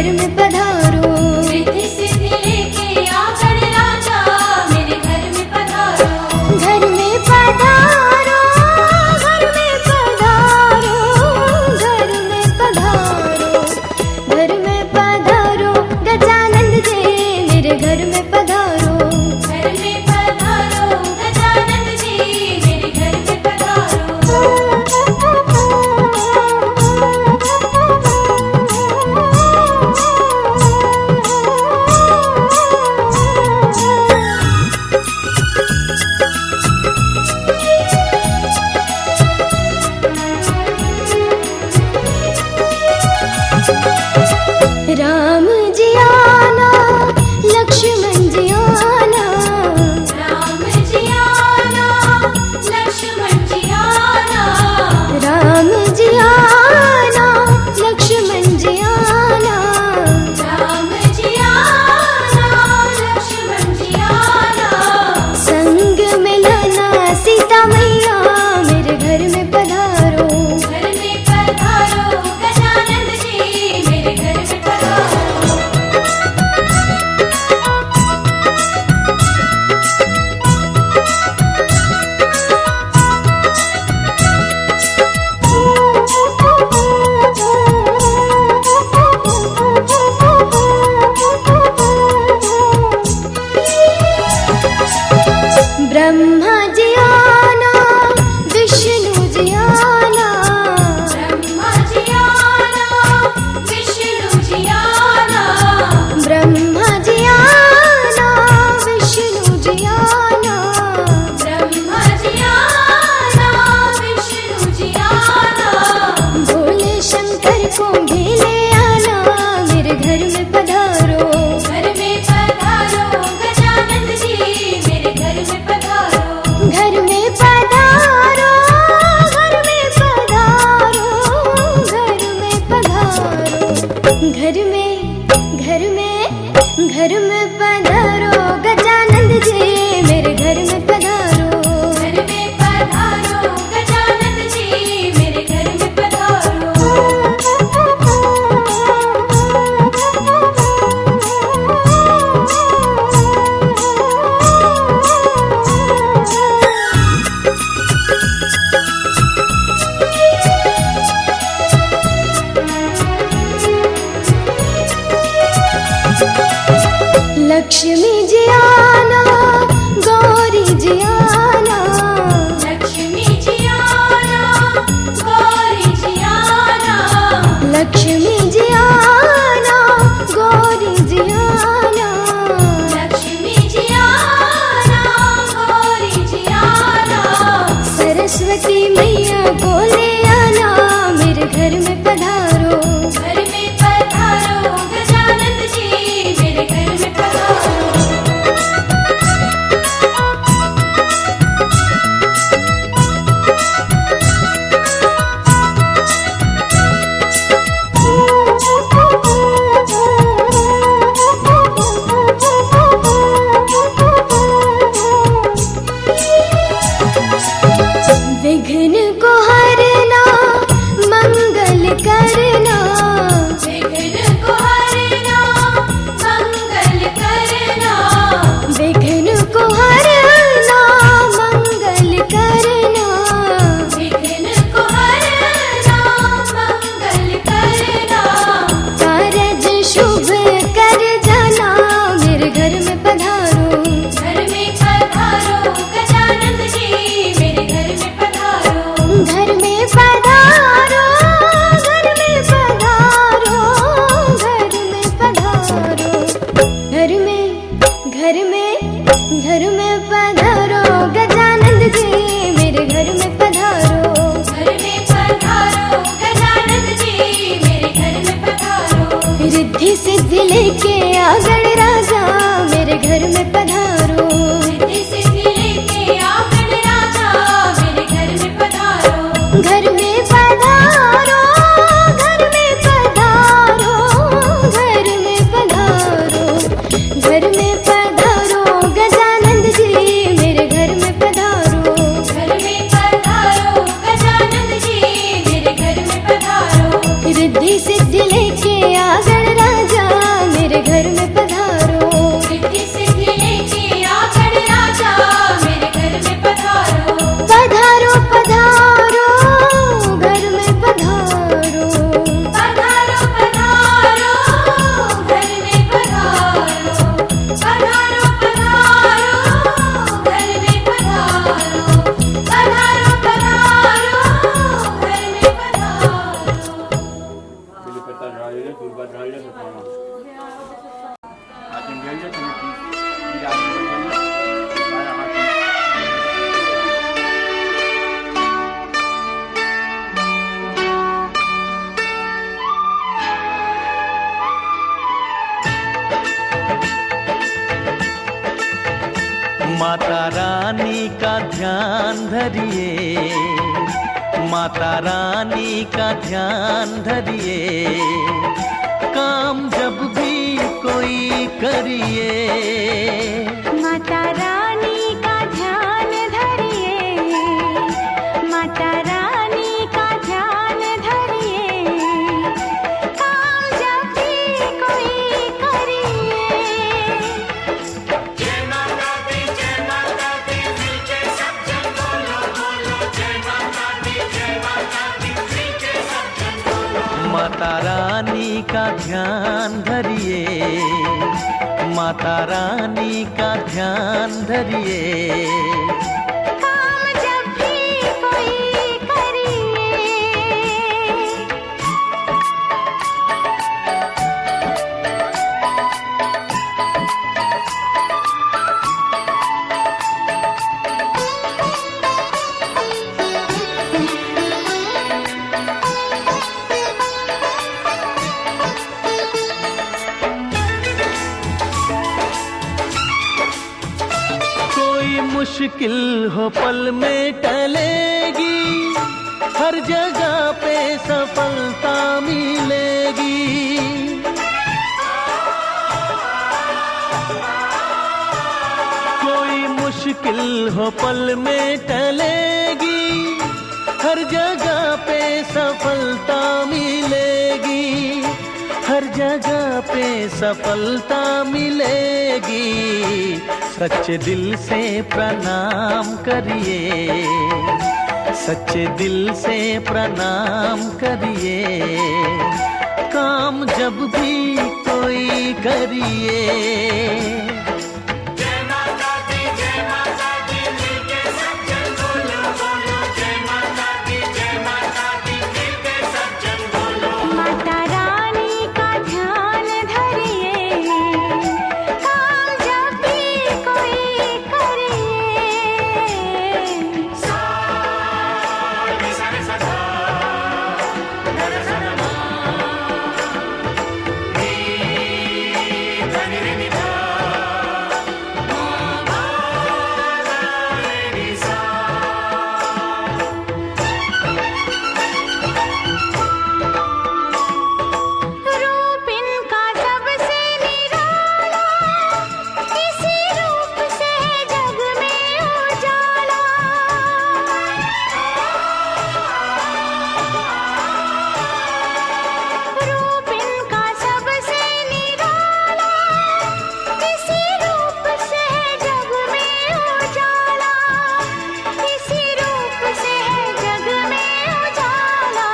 घर में पधारो। रिद्धि सिद्धि लेके आ गणराजा मेरे घर में पधारो। घर में पधारो, घर में पधारो, घर में पधारो, घर में पधारो, गजानंद जी मेरे घर में पधारो। घर में पधारो गजानंद जी मेरे घर में पधारो। राम जी आना, लक्ष्मण जी आना, राम जी आना, लक्ष्मण जी आना, राम जी आना, लक्ष्मण जी आना, राम जी आना, लक्ष्मण जी आना। संग में लाना सीता मैया मेरे घर में पधारो। घर में पधारो गजानंद जी मेरे घर में पधारो। ब्रह्मा जी आना, विष्णु जी आना, ब्रह्मा जी आना, विष्णु जी आना, ब्रह्मा जी आना, विष्णु जी आना, ब्रह्मा जी आना, विष्णु जी आना। भोले शंकर को भी ले आना मेरे घर में पधारो। घर में पधारो गजानंद जी मेरे घर में पधारो। घर में पधारो, घर में पधारो, घर में पधारो, घर में पधारो, गजानंद जी मेरे घर में पधारो। घर में पधारो गजानंद जी मेरे घर में पधारो। लक्ष्मी जी आना, गौरी जी आना, लक्ष्मी जी आना, गौरी जी आना, लक्ष्मी जी आना, गौरी जी आना, लक्ष्मी जी आना, गौरी जी आना। सरस्वती मैया को ले आना मेरे घर में पधारो। घर में पधारो गजानंद जी मेरे घर में पधारो। विघ्न को हरना, मंगल करना, विघ्न को हरना, मंगल करना, विघ्न को हरना, मंगल करना, विघ्न को हरना, मंगल करना। कारज शुभ कर जाना मेरे घर में पधारो। घर में पधारो गजानंद जी मेरे घर में पधारो। घर में पधारो, घर में पधारो, घर में पधारो, घर में पधारो, गजानंद जी मेरे घर में पधारो। घर में पधारो गजानंद जी मेरे घर में पधारो। रिद्धि सिद्धि लेके आ गणराजा मेरे घर में पधारो। रिद्धि सिद्धि लेके आ गणराजा मेरे घर में पधारो। घर में पधारो, घर में पधारो, घर में पधारो, घर में पधारो, गजानंद जी मेरे घर में पधारो। घर में पधारो गजानंद जी मेरे घर में पधारो। रिद्धि सिद्धि लेके आ गणराजा करता राहिले दुर्गा राहिले सताना आज इंडिया के तुम्हें याद बाया हाथ माता रानी का ध्यान धरिए, माता रानी का ध्यान धरिए, काम जब भी कोई करिए। माता रानी का ध्यान धरिए, माता रानी का ध्यान धरिए, काम जब भी कोई करिए। जय माता दी मिलके सब जन बोलो बोलो जय माता दी मिलके सब जन बोलो। माता रानी का ध्यान धरिए, माता रानी का ध्यान धरिए, काम जब भी कोई करिए। कोई मुश्किल हो पल में टलेगी, हर जगह पे सफलता मिलेगी। कोई मुश्किल हो पल में टलेगी, हर जगह पे सफलता मिलेगी, हर जगह पे सफलता मिलेगी। सच्चे दिल से प्रणाम करिए, सच्चे दिल से प्रणाम करिए, काम जब भी कोई करिए। जय माता दी मिलके सब जन बोलो बोलो जय माता दी मिलके सब जन बोलो। माता रानी का ध्यान धरिए, काम जब भी कोई करिए। सारे सारे सदा दर्शन धनी रे निधा रूप इनका सबसे निराला, इसी रूप से जग में उजाला। रूप इनका सबसे निराला, इसी रूप से जग में उजाला, इसी रूप से जग में उजाला।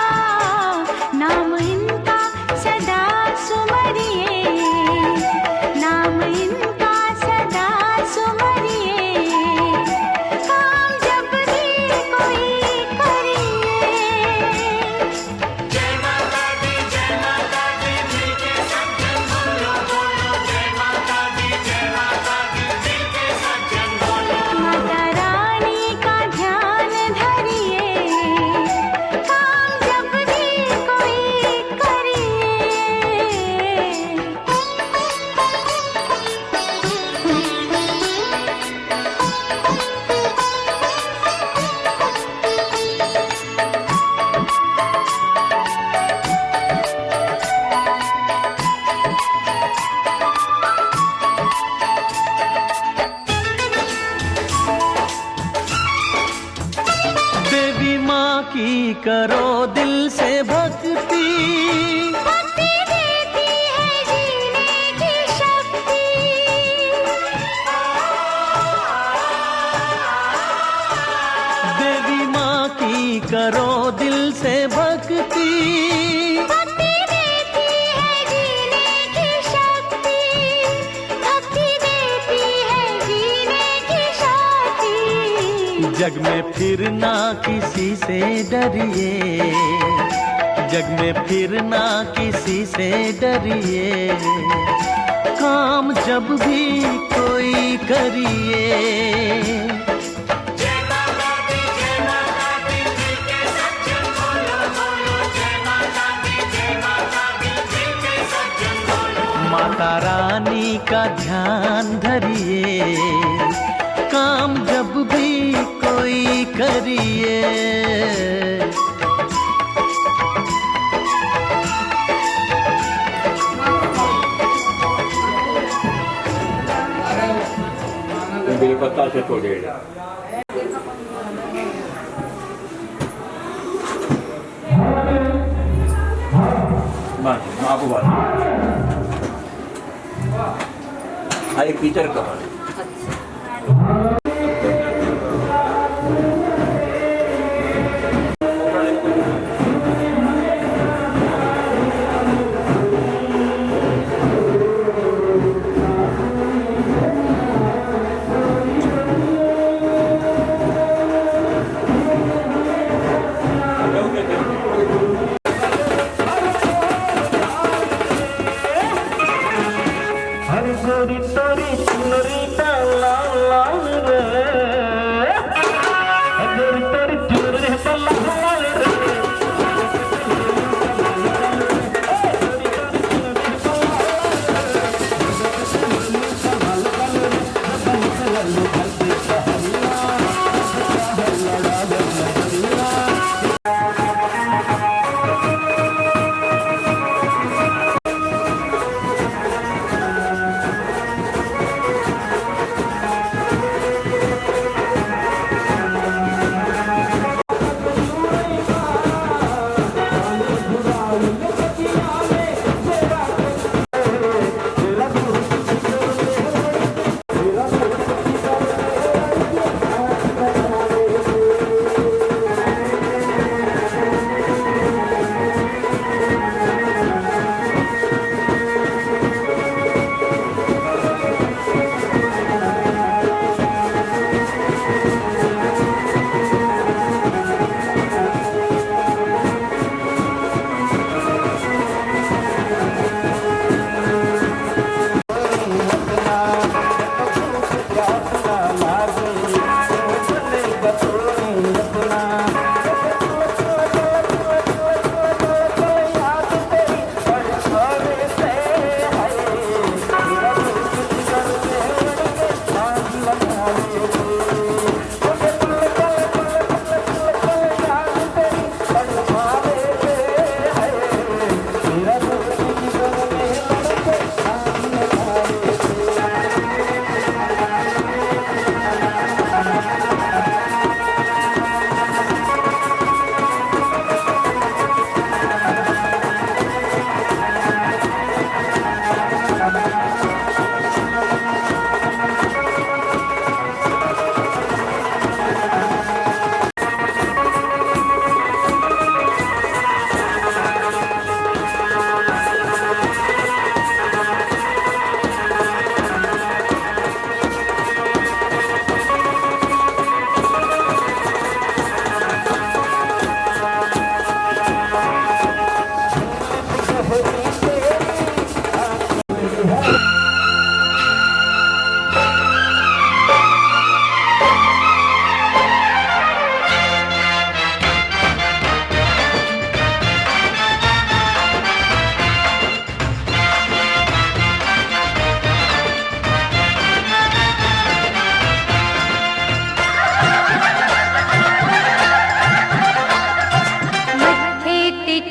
नाम इनका सदा सुमरिए, नाम इनका सदा सुमरिए, काम जब भी कोई करिए। जय माता दी मिलके सब जन बोलो बोलो जय माता दी मिलके सब जन बोलो। माता रानी का ध्यान धरिए, काम जब भी कोई करिए। देवी माँ की करो दिल से भक्ति, भक्ति देती है जीने की शक्ति। देवी माँ की करो दिल से भक्ति, भक्ति देती है जीने की शक्ति, भक्ति देती है जीने की शक्ति। जग में फिर ना किसी से डरिए, जग में फिर ना किसी से डरिए, काम जब भी कोई करिए। जय माता दी मिलके सज्जन बोलो बोलो, जय माता दी मिलके सज्जन बोलो। माता रानी का ध्यान धरिए, काम जब भी कोई करिए। बेलपत्ता से तोड़ेगा। बस आपको बात एक टीचर का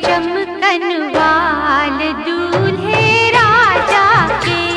चमकन वाल दूल्हे राजा के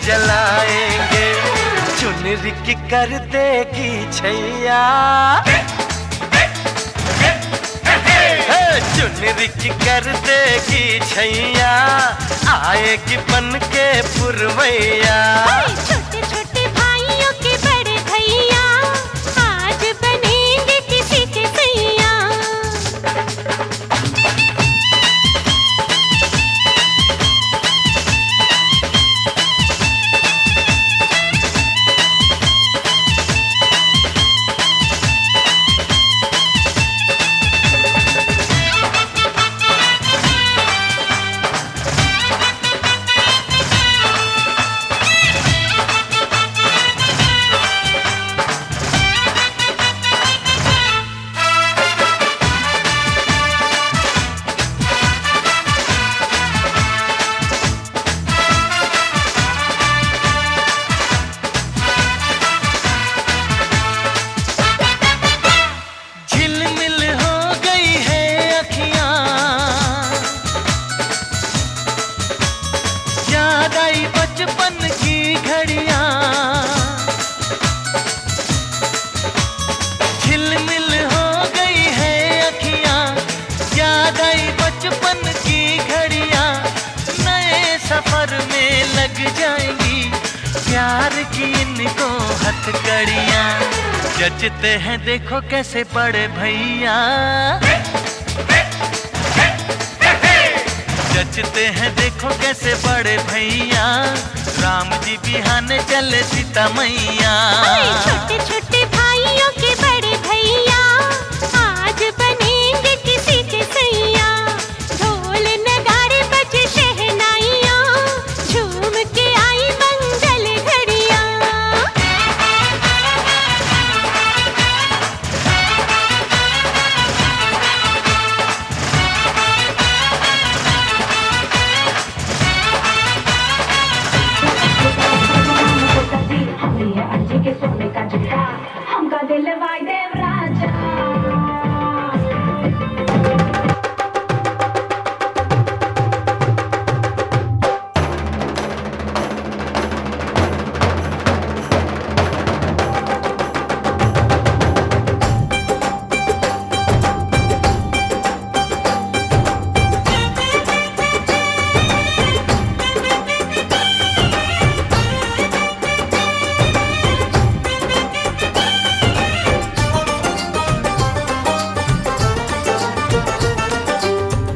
जलाएंगे, चुनरी की कर देगी छैया, चुनरी की कर देगी छैया, आएगी बन के पुरवैया। छोटे छोटे भाइयों के बड़े भैया आज बनेंगे किसी के सैया। बचपन की घड़ियां, झिलमिल हो गई है अखियां, याद आई बचपन की घड़ियां, नए सफर में लग जाएंगी प्यार की इनको हथकड़ियां। जचते हैं देखो कैसे बड़े भैया, जचते हैं देखो कैसे बड़े भैया, राम जी बिहाने चले सीता मैया। छोटे छोटे भाइयों के बड़े भैया आज बनेंगे किसी के सैया। ढोल नगाड़े बजे शहनाइयाँ, झूम के आई मंगल घड़ियाँ। हमका दिल वायदेव राजा।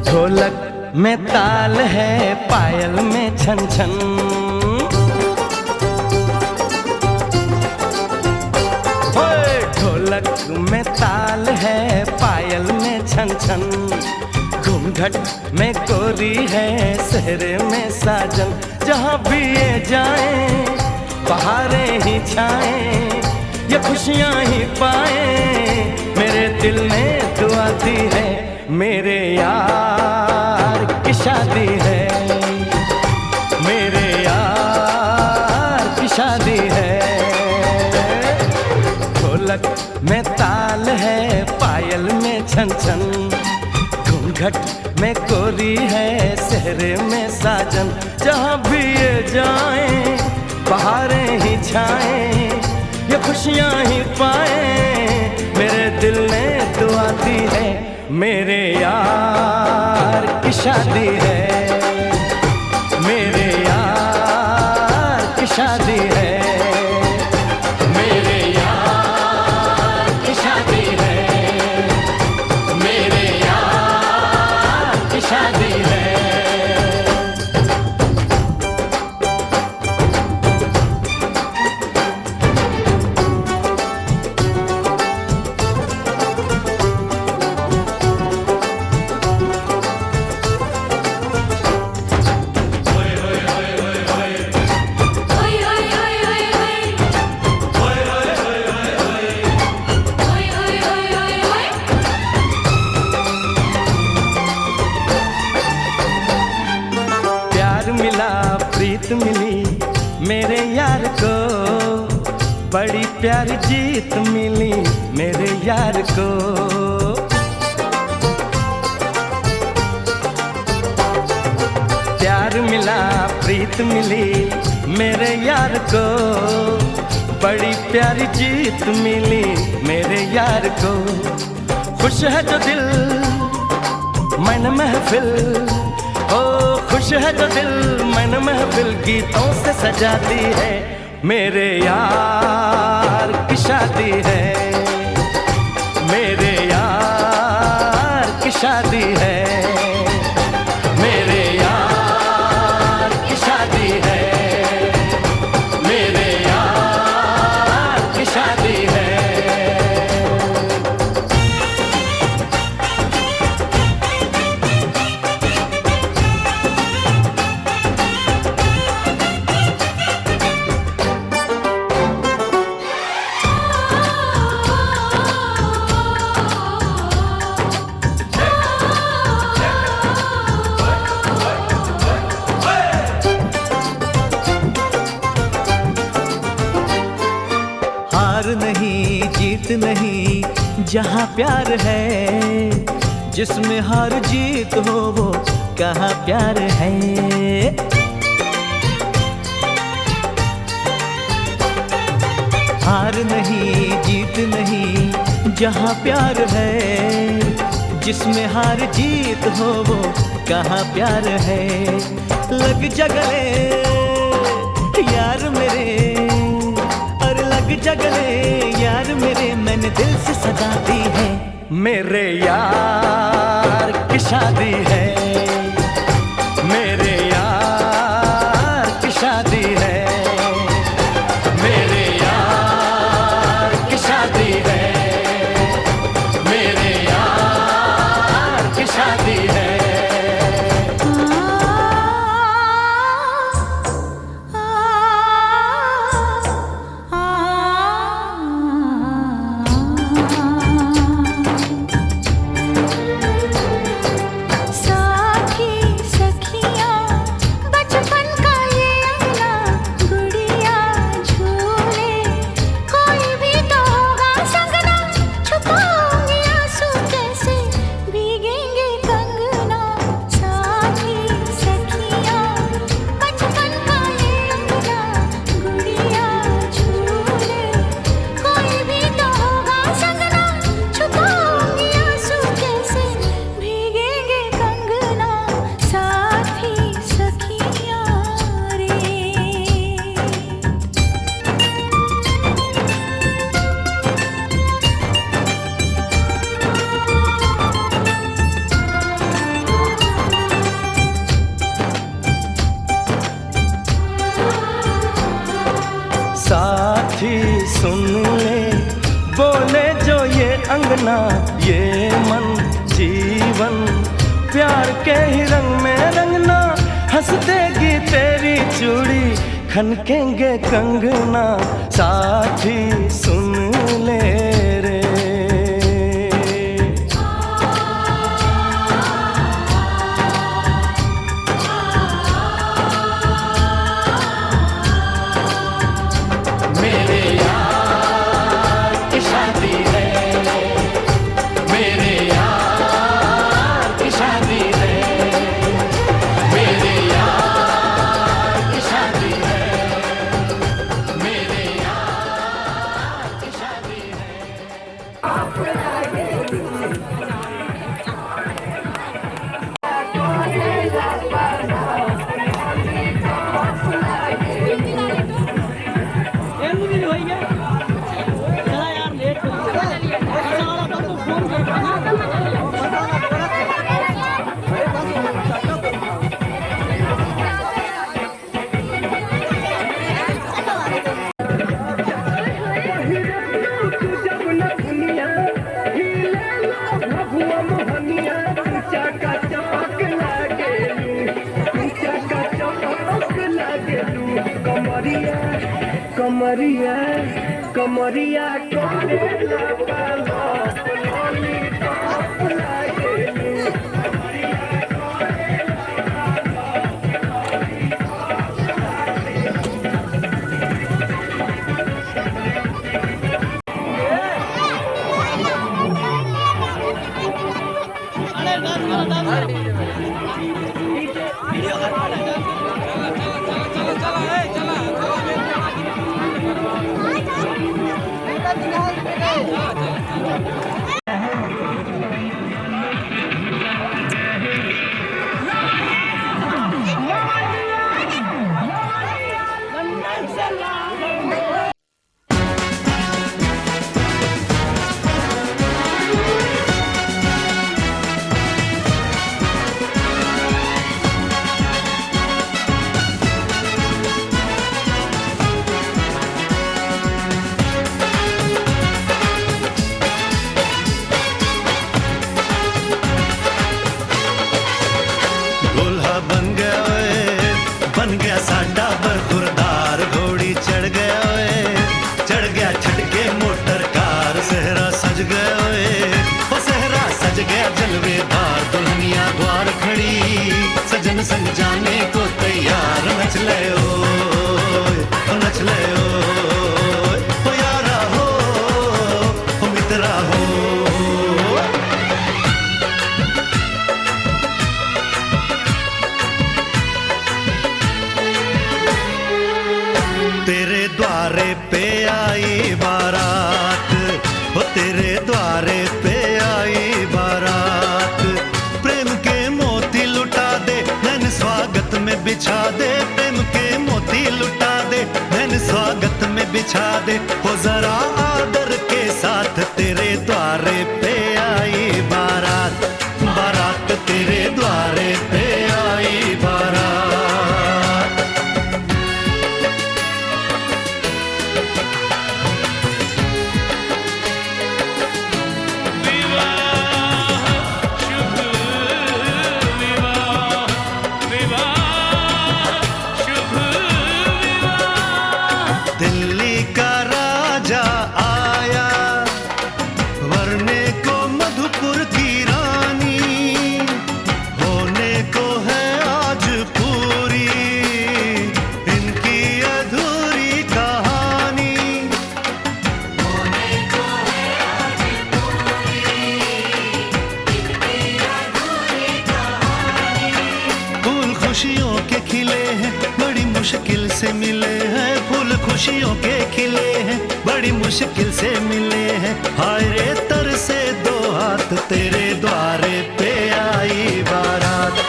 ढोलक में ताल है, पायल में छन छन, ओए ढोलक में ताल है, पायल में छन छन, घूंघट में गोरी है, सेहरे में साजन। जहाँ भी ये जाएं बहारें ही छाएं, ये खुशियाँ ही पाएं, मेरे दिल ने दुआ दी है, मेरे यार की शादी है, मेरे यार की शादी है। ढोलक में ताल है, पायल में छन छन, घूंघट में गोरी है, सेहरे में साजन। जहाँ भी ये जाएं बहारें ही छाएं, ये खुशियाँ ही पाएं, मेरे दिल ने दुआ दी है, मेरे यार की शादी है, मेरे यार की शादी है, मेरे यार की शादी है, मेरे यार की शादी है। प्रीत मिली मेरे यार को, बड़ी प्यारी जीत मिली मेरे यार को। प्यार मिला प्रीत मिली मेरे यार को बड़ी प्यारी जीत मिली मेरे यार को। खुश है जो दिल मन महफिल, ओ खुश है जो दिल मन महफिल गीतों से सजाती है। मेरे यार की शादी है, मेरे यार की शादी है, मेरे यार की शादी है, मेरे यार की शादी है। नहीं जीत नहीं जहाँ प्यार है, जिसमें हार जीत हो वो कहाँ प्यार है। हार नहीं जीत नहीं जहाँ प्यार है, जिसमें हार जीत हो वो कहाँ प्यार है। लग जा गले यार मेरे, जगले यार मेरे मैंने दिल से सजा दी है। मेरे यार की शादी है, मेरे यार की शादी है, मेरे यार की शादी है, मेरे यार की शादी है। साथी सुन ले बोले जो ये अंगना ये मन जीवन, प्यार के ही रंग में रंगना, हंस देगी तेरी चूड़ी खनकेंगे कंगना। साथी सुन ले रे, मेरे यार की शादी है, मेरे यार की शादी है, मेरे यार की शादी है, मेरे यार की शादी है। कमरिया कमरिया कमरिया चला चला चला चला दूल्हा बन गया साडा बरखुरदार घोड़ी चढ़ गया ओए चढ़ गया छटके मोटर कार सहरा सज गया ओए ओ सहरा सज गया जलवेदार दुल्हनिया द्वार खड़ी सजन संग जाने को तैयार नच ले ओ नच ले ओ यारा हो ओ मित्रा हो तेरे द्वारे पे आई बारात हो तेरे द्वारे पे आई बारात प्रेम के मोती लुटा दे नैन स्वागत में बिछा दे प्रेम के मोती लुटा दे नैन स्वागत में बिछा दे हो जरा आदर के साथ तेरे द्वारे पे आई बारात बारात तेरे द्वारे पे आई बारात दिल्ली का राजा आया वरने को मधुपुर की रानी होने को है आज पूरी इनकी अधूरी कहानी होने को है आज पूरी इनकी अधूरी कहानी फूल खुशियों के खिले हैं बड़ी मुश्किल से मिले हैं फूल खुशियों के खिले हैं बड़ी मुश्किल से मिले हैं हाय रे तर से दो हाथ तेरे द्वारे पे आई बारात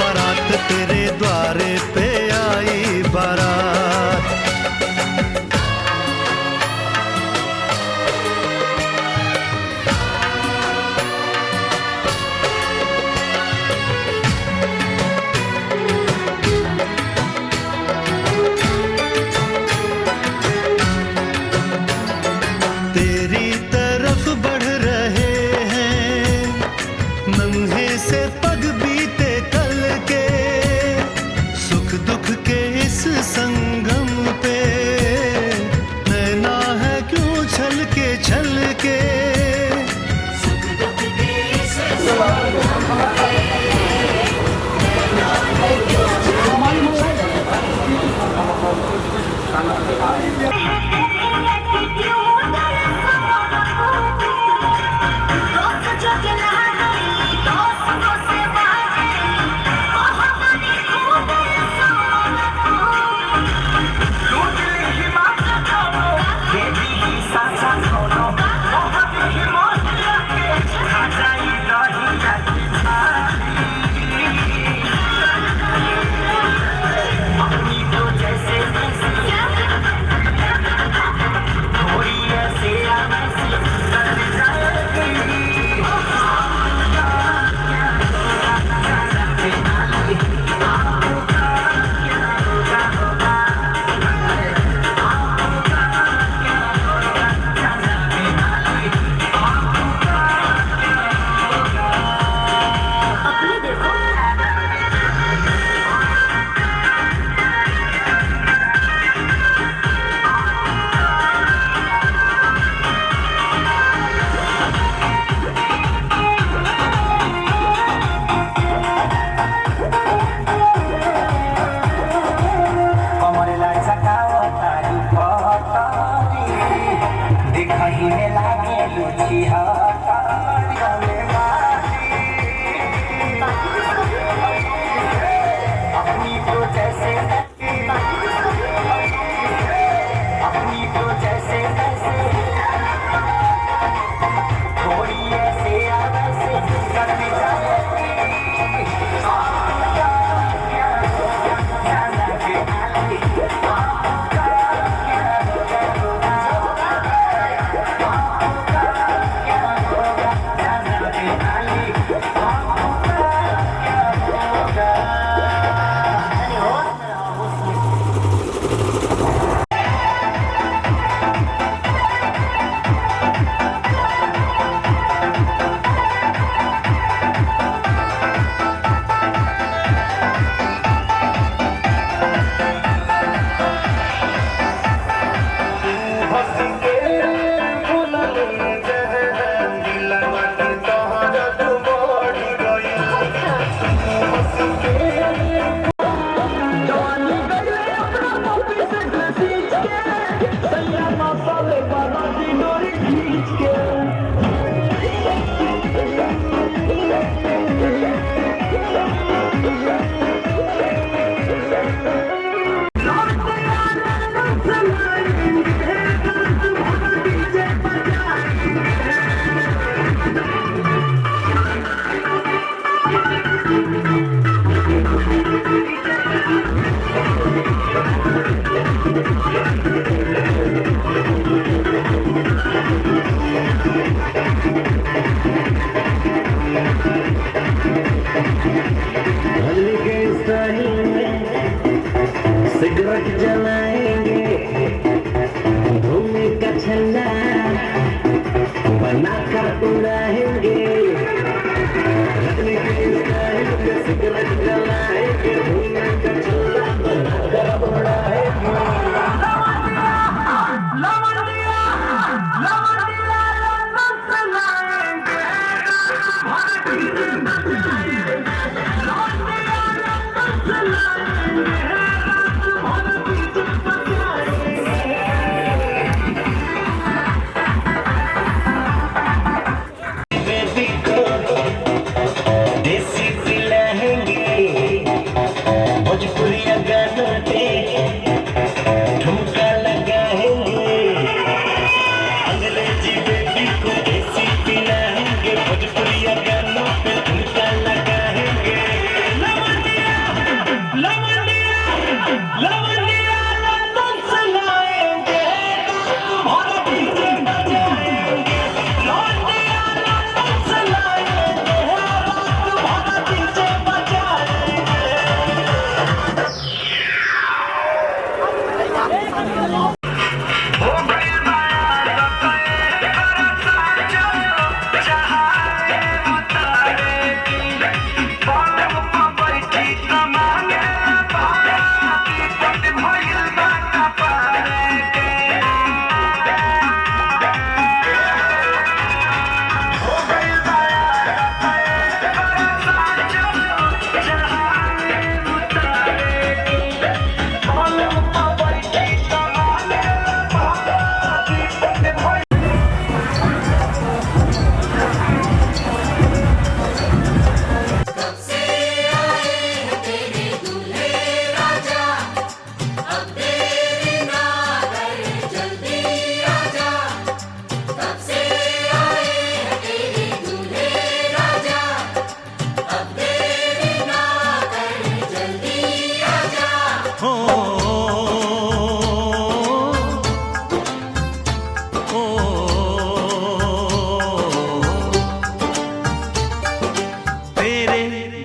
बारात तेरे द्वारे पे आई बारात तेरी तरफ बढ़ रहे हैं नन्हे से पग बीते कल के सुख दुख के इस संगम पे नैना है क्यों छल के सुख दुख के इस संगम पे नैना है क्यों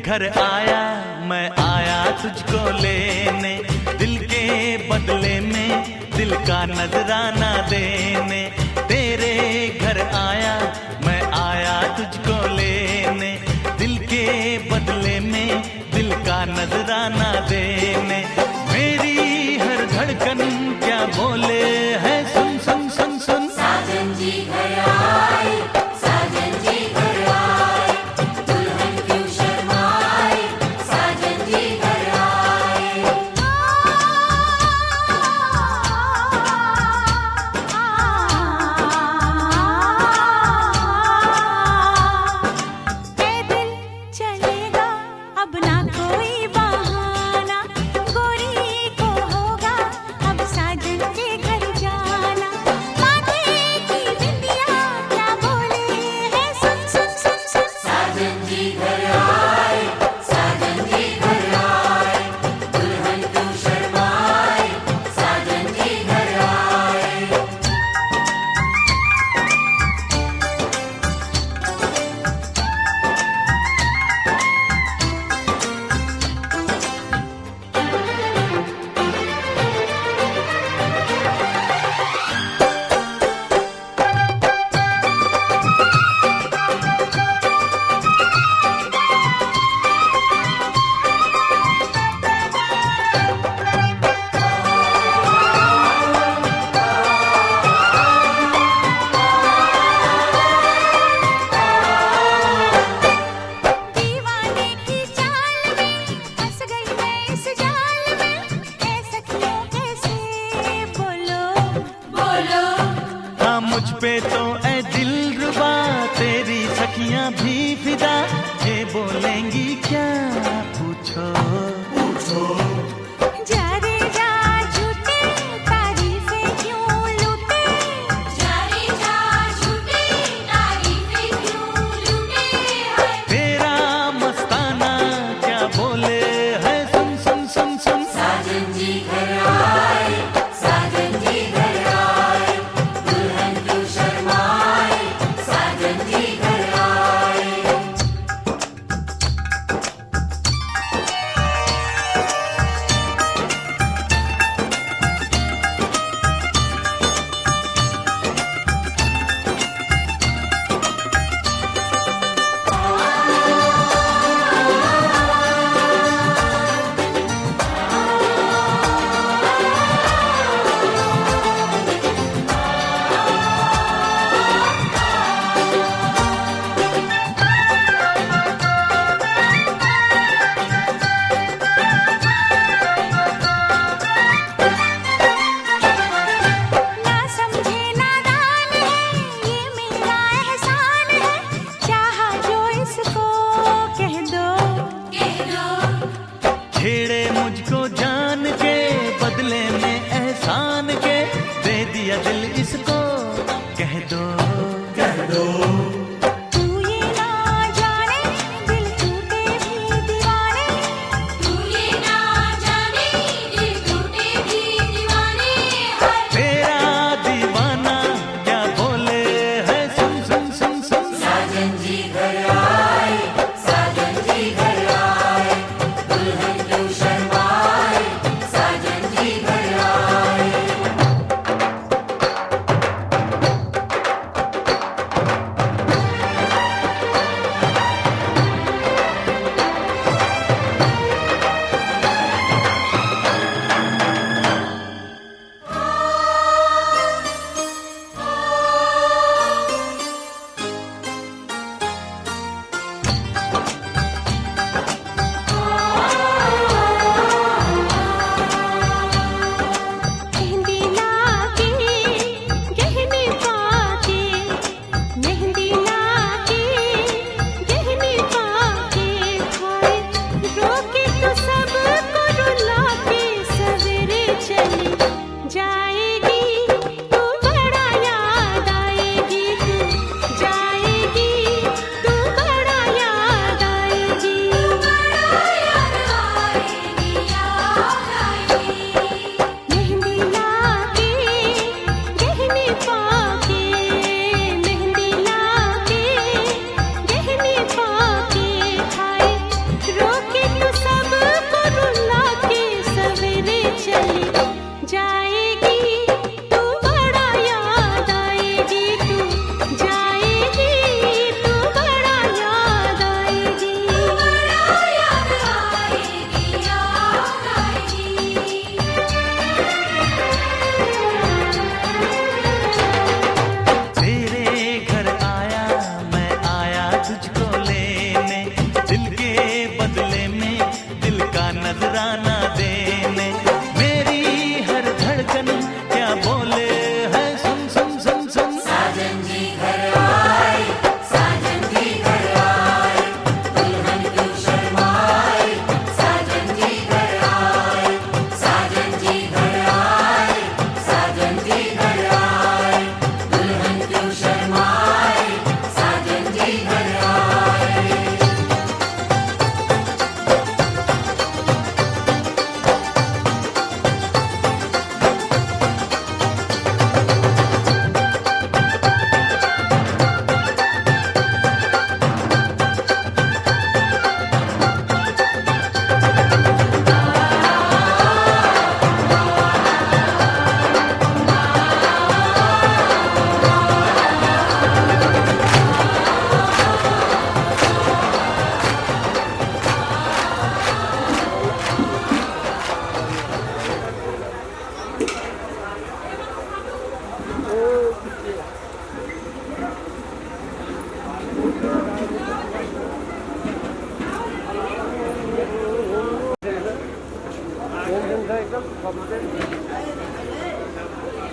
घर आया मैं आया तुझको लेने, दिल के बदले में दिल का नजराना देने। तेरे घर आया मैं आया तुझको लेने, दिल के बदले में दिल का नजराना देने। मेरी हर धड़कन क्या बोले है सुन सुन सुन सुन। साजन जी घर आए, साजन जी घर आए, दुल्हन क्यों शर्माए, साजन जी घर आए। पैदल चलेगा अब ना कोई बहाना, गोरी को होगा अब साजन के घर जाना। माथे की बिंदिया क्या बोले है सुन सुन सुन सुन। साजन जी घर आए, साजन जी घर आए, दुल्हन क्यों शर्माए, साजन जी घर आए। दीवाने की चाल में फंस गई मैं इस जाल में, ऐ सखियों कैसे बोलो बोलो। हाँ मुझ पे तो ऐ दिलरुबा तेरी सखियां भी फिदा, ये बोलेंगी क्या पूछो पूछो। जा रे जा झूठे तारीफें क्यों लूटे, जा रे जा झूठी तारीफें क्यों लूटे हैं। तेरा मस्ताना क्या बोले है सुन सुन सुन सुन। साजन जी घर आए, साजन जी घर आए, दुल्हन क्यों शर्माए, साजन जी घर आए। ना समझे नादान है ये मेरा एहसान है, चाहा जो इसको कह दो कह दो छेड़े मुझको जान के बदले में एहसान के, दे दिया दिल इसको कह दो कह दो। तू ये ना जाने दिल टूटे भी दीवाने, तू ये ना जाने दिल टूटे भी दीवाने हैं। तेरा दीवाना क्या बोले है सुन सुन सुन सुन। साजन जी घर आए, साजन जी घर आए, दुल्हन क्यों शर्माए, साजन जी घर आए।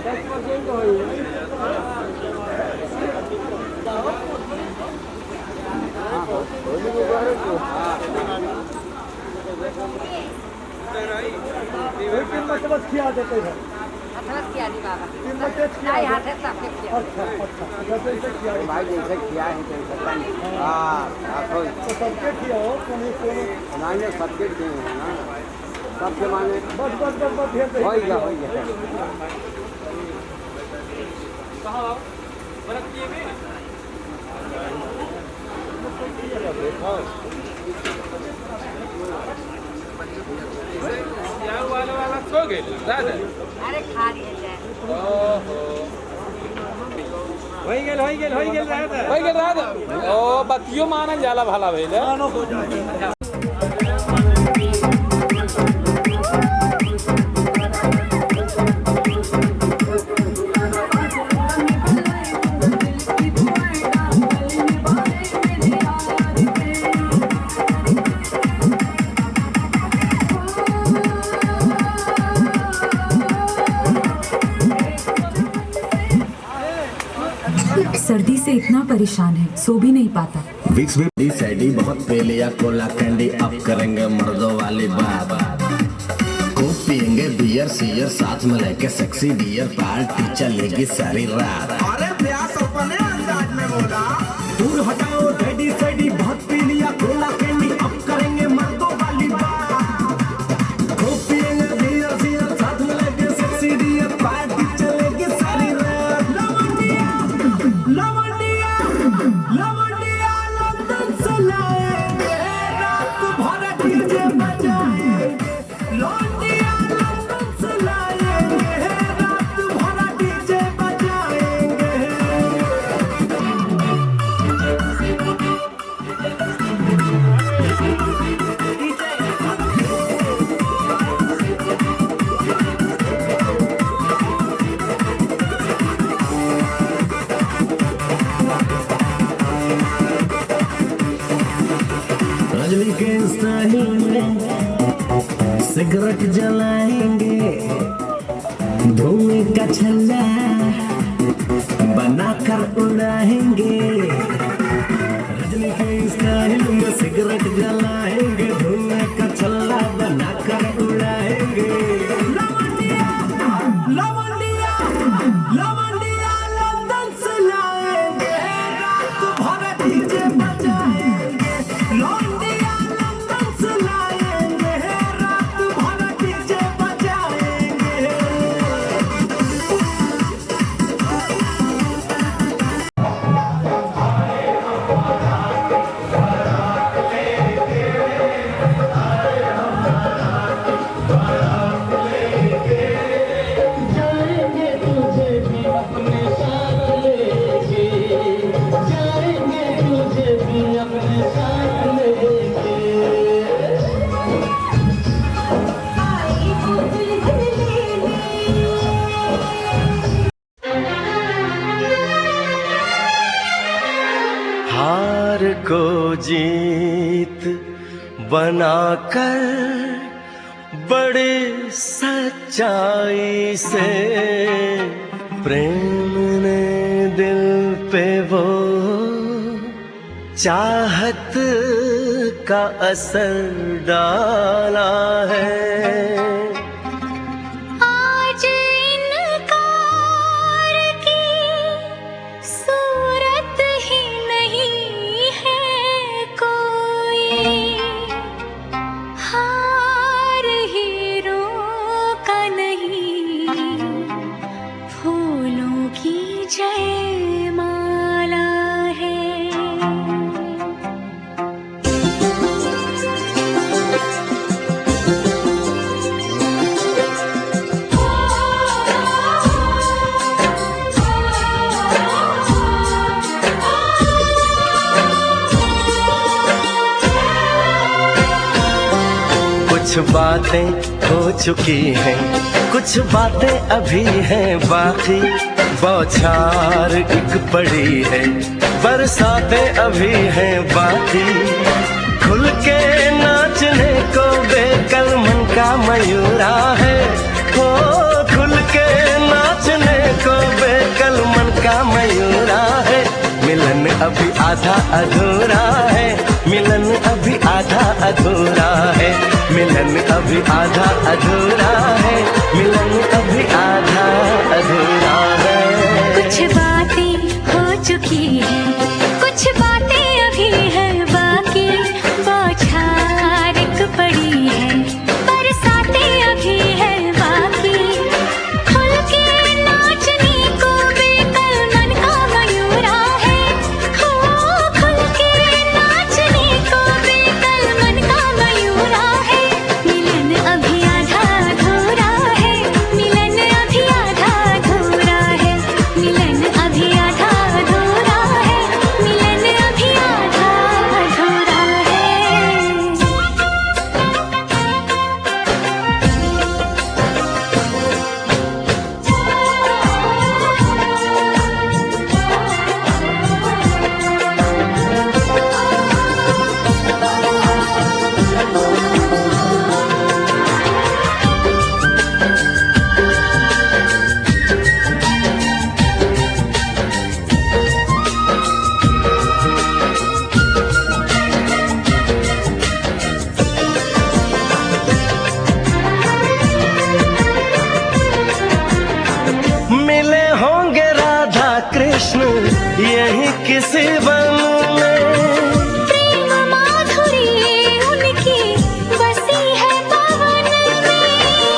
10% हो ही मतलब खिया देते हैं भाई जैसे किया है सबके किया हो नहीं सबके किए हैं ना सबके माने बस हो गया अरे खा रही है ओ बतियो मानल जाला भला भइले सर्दी से इतना परेशान है, सो भी नहीं पाता। विक्स में सैडी बहुत पी लिया, कोला कैंडी अब करेंगे मर्दों वाली बात। खूब पियेंगे बियर सियर, साथ में लेके सेक्सी डियर, पार्टी चलेगी सारी रात। अरे प्यास अपने अंदाज में बोला। दूर हटाओ डैडी सैडी, बहुत पी लिया कोला कैंडी अब करेंगे मर्दों वाली बात। खूब पियेंगे बियर सियर, साथ में लेके सेक्सी डियर, पार्टी चलेगी सारी रात। लवंडिया लवंडिया लंदन से लाएंगे, रात भर डीजे बजाएंगे। लवंडिया लंदन से लाएंगे, रात भर डीजे बजाएंगे। रजनी के स्टाइल में सिगरेट जलाएंगे, धुएं का छल्ला बनाकर उड़ाएंगे। रजनी के स्टाइल में सिगरेट जलाएंगे, धुएं का छल्ला बनाकर उड़ाएंगे। लवंडिया लवंडिया लवंडिया लंदन से लाएंगे, रात भर डीजे बजाएंगे। लवंडिया लंदन से लाएंगे, रात भर डीजे बजाएंगे। हार को जीत बनाकर बड़े सच्चाई से प्रेम ने दिल पे वो चाहत का असर डाला है। आज इनकार की सूरत ही नहीं है कोई, हार हीरों का नहीं, फूलों की जयमाला है। कुछ बातें हो चुकी हैं, कुछ बातें अभी हैं बाकी, बौछार एक पड़ी है, बरसातें अभी हैं बाकी। खुल के नाचने को बेकल मन का मयूरा है, हो खुल के नाचने आधा अधूरा है, मिलन अभी आधा अधूरा है, मिलन अभी आधा अधूरा है, मिलन अभी आधा अधूरा है। कुछ बातें हो चुकी है, कुछ बातें अभी है बाकी, बौछार पड़ी है, बरसातें अभी है बाकी, खुल के नाचने को बेकल मन का मयूरा है, हो खुल के नाचने को बेकल मन का मयूरा है, मिलन अभी आधा अधूरा है, मिलन अभी आधा अधूरा है, मिलन अभी आधा अधूरा है, मिलन अभी आधा अधूरा है। मिले होंगे राधा कृष्ण यही किसी वन में, प्रेम माधुरी उनकी बसी है पवन में,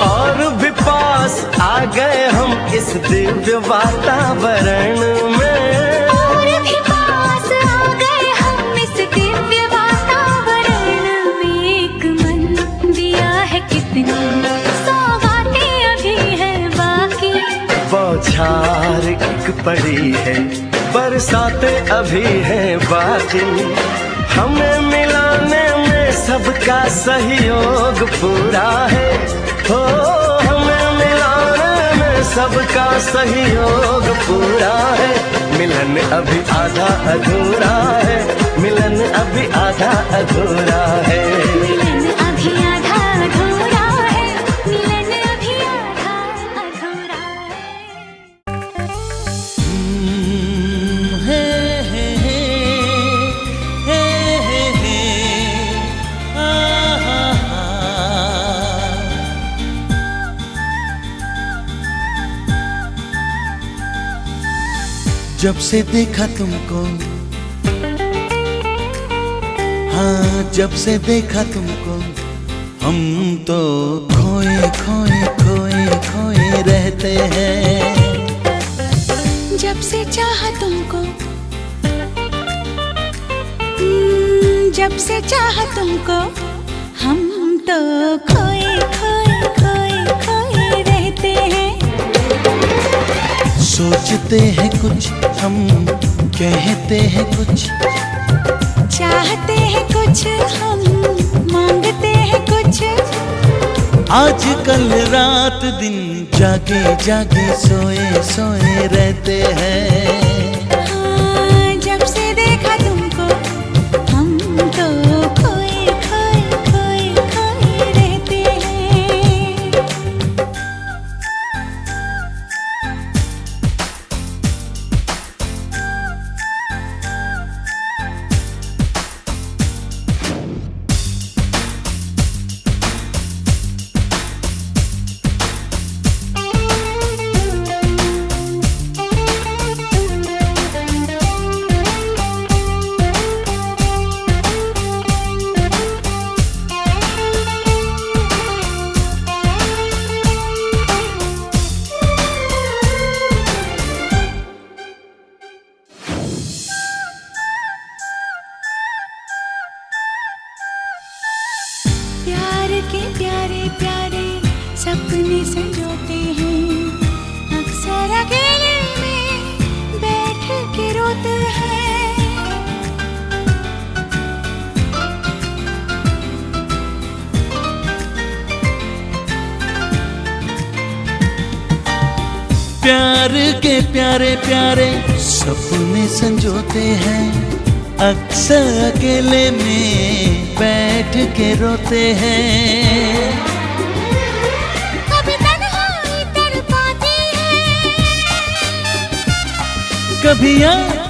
और भी पास आ गए हम इस दिव्य वातावरण में। और भी पास आ गए हम इस दिव्य वातावरण में, एक मन दिया है कितनी सौगातें अभी है बाकी, बौछार एक पड़ी है, बरसातें अभी है बाकी, हमें मिलाने में सबका सहयोग पूरा है, हो हमें मिलाने में सबका सहयोग पूरा है, मिलन अभी आधा अधूरा है, मिलन अभी आधा अधूरा है। मिलन अभी आधा अधूरा है, मिलन अभी आधा अधूरा है। हे हे हे हे हे हे आ हा हा। जब से देखा तुमको, हाँ जब से देखा तुमको, हम तो खोए खोए खोए खोए रहते हैं। जब से चाहा तुमको, जब से चाहा तुमको, हम तो खोए खोए खोए खोए रहते हैं। सोचते हैं कुछ हम, कहते हैं कुछ, चाहते हैं कुछ हम, मांगते हैं कुछ, आजकल रात दिन जागे जागे सोए सोए रहते हैं। हाँ, जब से देखा तुमको, हम तो खोए खोए खोए खोए रहते हैं। प्यार के प्यारे प्यारे सपने संजोते हैं, अक्सर अकेले में बैठ के रोते हैं। प्यार के प्यारे प्यारे सपने संजोते हैं, अक्सर अकेले में बैठ के रोते हैं। कभी तन्हाई तड़पाती है, कभी याद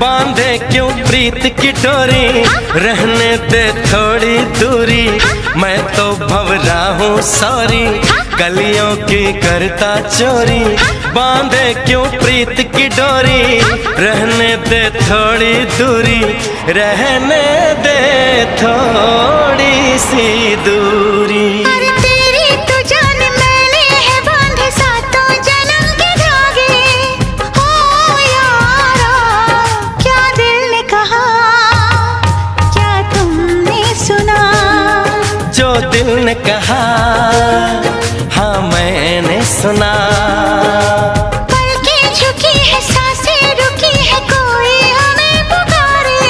बांधे क्यों प्रीत की डोरी, रहने दे थोड़ी दूरी। मैं तो भंवरा हूँ सॉरी, गलियों की करता चोरी। बांधे क्यों प्रीत की डोरी, रहने दे थोड़ी दूरी। रहने दे थोड़ी सी दूरी। अरे तेरी तो जान मैंने है बांधे सातों जन्म के धागे। ओ यारा क्या दिल ने कहा, क्या तुमने सुना? जो दिल ने कहा हाँ मैंने सुना। पलकें झुकी है सांसें रुकी है कोई हमें पुकारे।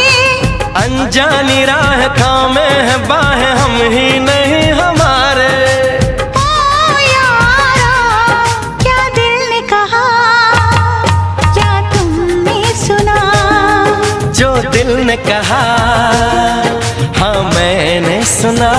अनजानी राह थामे है बाहें हम ही नहीं हमारे। ओ यारा क्या दिल ने कहा, क्या तुमने सुना? जो दिल ने कहा हाँ मैंने सुना।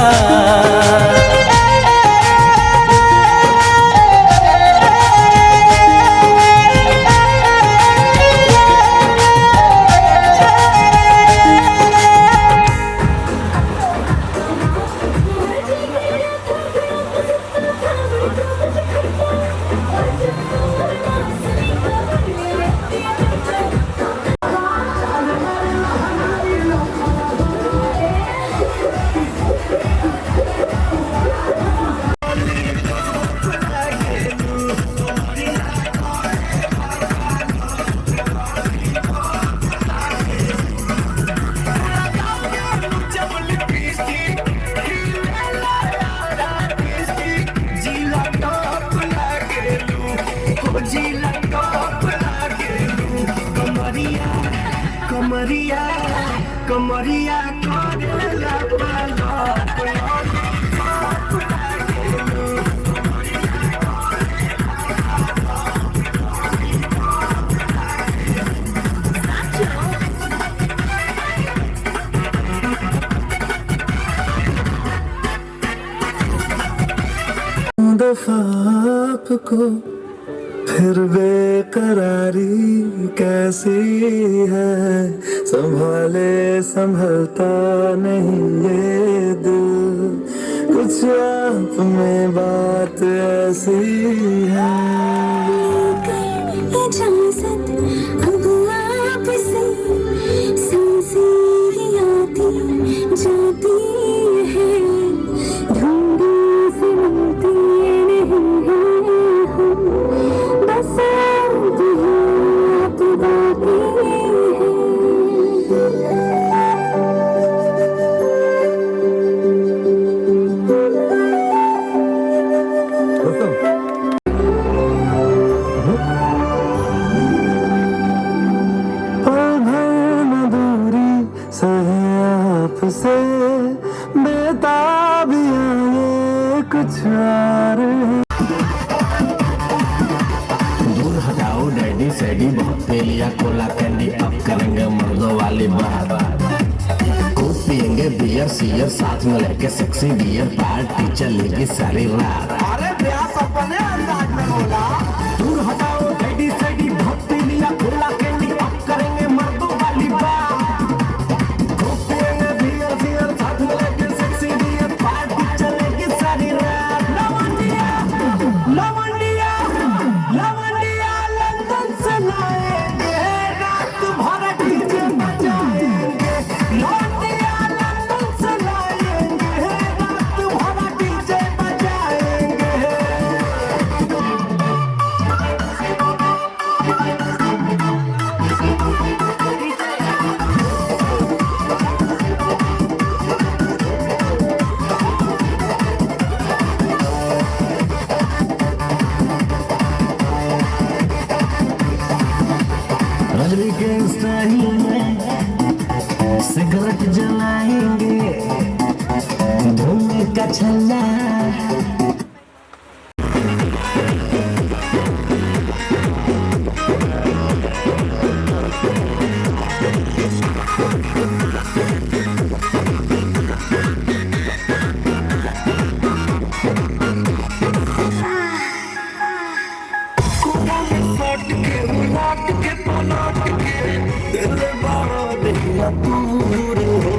कमरिया कमरिया दफा आपको फिर बेकरारी कैसी है, संभाले संभलता नहीं ये दिल, कुछ आप में बात ऐसी है। इजाज़त अब आपसे सांसें ही आती जाती है, ढूंढी से मिलती नहीं है हम, बस आप बाकी है। आपसे बेताबियां ये कुछ और है। दूर हटाओ डैडी सैडी, बहुत पी लिया कोला कैंडी, अब करेंगे मर्दों वाली बात। खूब पियेंगे बियर सियर, साथ में लेके सेक्सी बियर, पार्टी चलेगी सारी रात। अरे ब्याह अपने अंदाज में बोला। दूर हटाओ डैडी सैडी, बहुत पी लिया कोला कैंडी, अब करेंगे मर्दों वाली बात। रजनी के स्टाइल में सिगरेट जलाएंगे, धूम का छल्ला। लौट के पलट के दिल दूर हो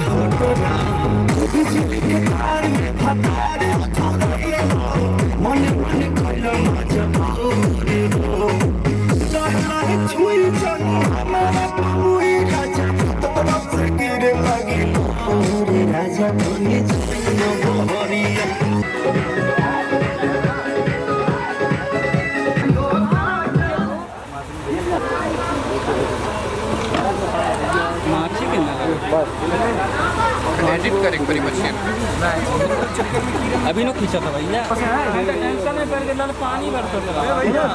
हटना बिजली के तार में फतार मन मन कइला मजबूर हो चला छुई जन हमारा पूरी राजा तोरा से गिरे लगी पूरी राजा बने जानो बहरिया एडिट करेंगे पूरी मशीन अभी नो खींचा था भैया टेंशन में पड़ गया पानी भरता था भैया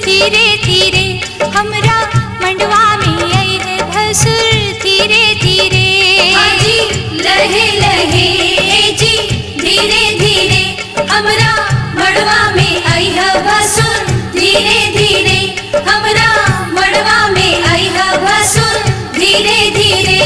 धीरे धीरे हमरा मंडवा में आई है भसुर धीरे धीरे जी लहे लहे जी धीरे धीरे हमरा मड़वा में आई है भसुर धीरे धीरे हमरा मड़वा में आई है भसुर धीरे धीरे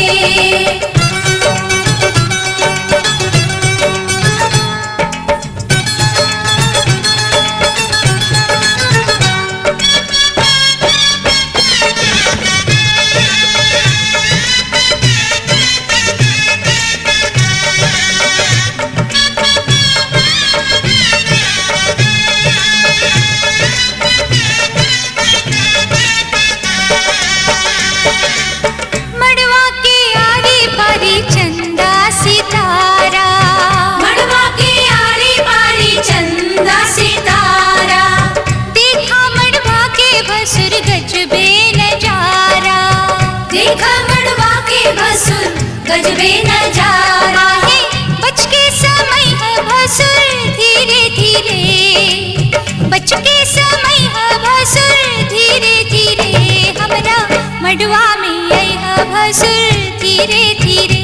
गजबे नजारा है बच के समय है भसुर धीरे धीरे बच के समय है भसुर धीरे धीरे हमरा मड़वा में आई है भसुर धीरे धीरे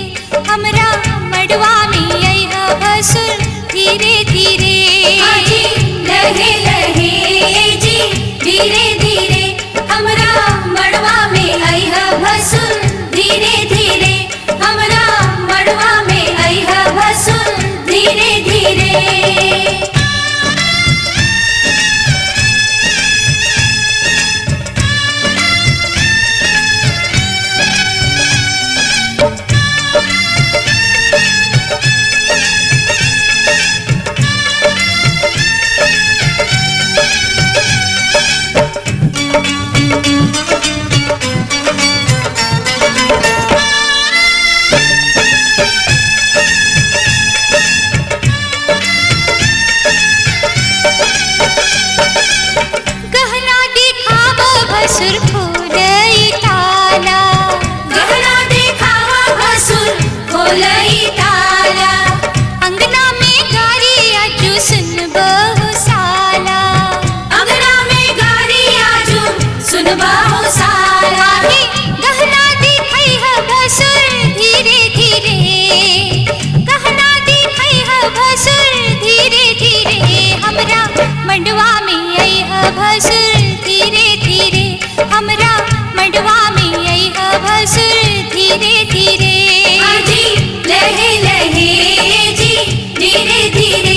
हमरा मड़वा में आई है भसुर धीरे धीरे लहे लहे जी धीरे धीरे हमरा मड़वा में आई है भसुर धीरे धीरे हमरा मड़वा में आई है भसुर धीरे धीरे मंडवा में आई है भसुर धीरे धीरे हमरा मंडवा में आई है भसुर धीरे धीरे जी लहे लहे जी धीरे धीरे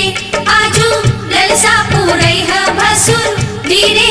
आजू ललसा पूरई है भसुर धीरे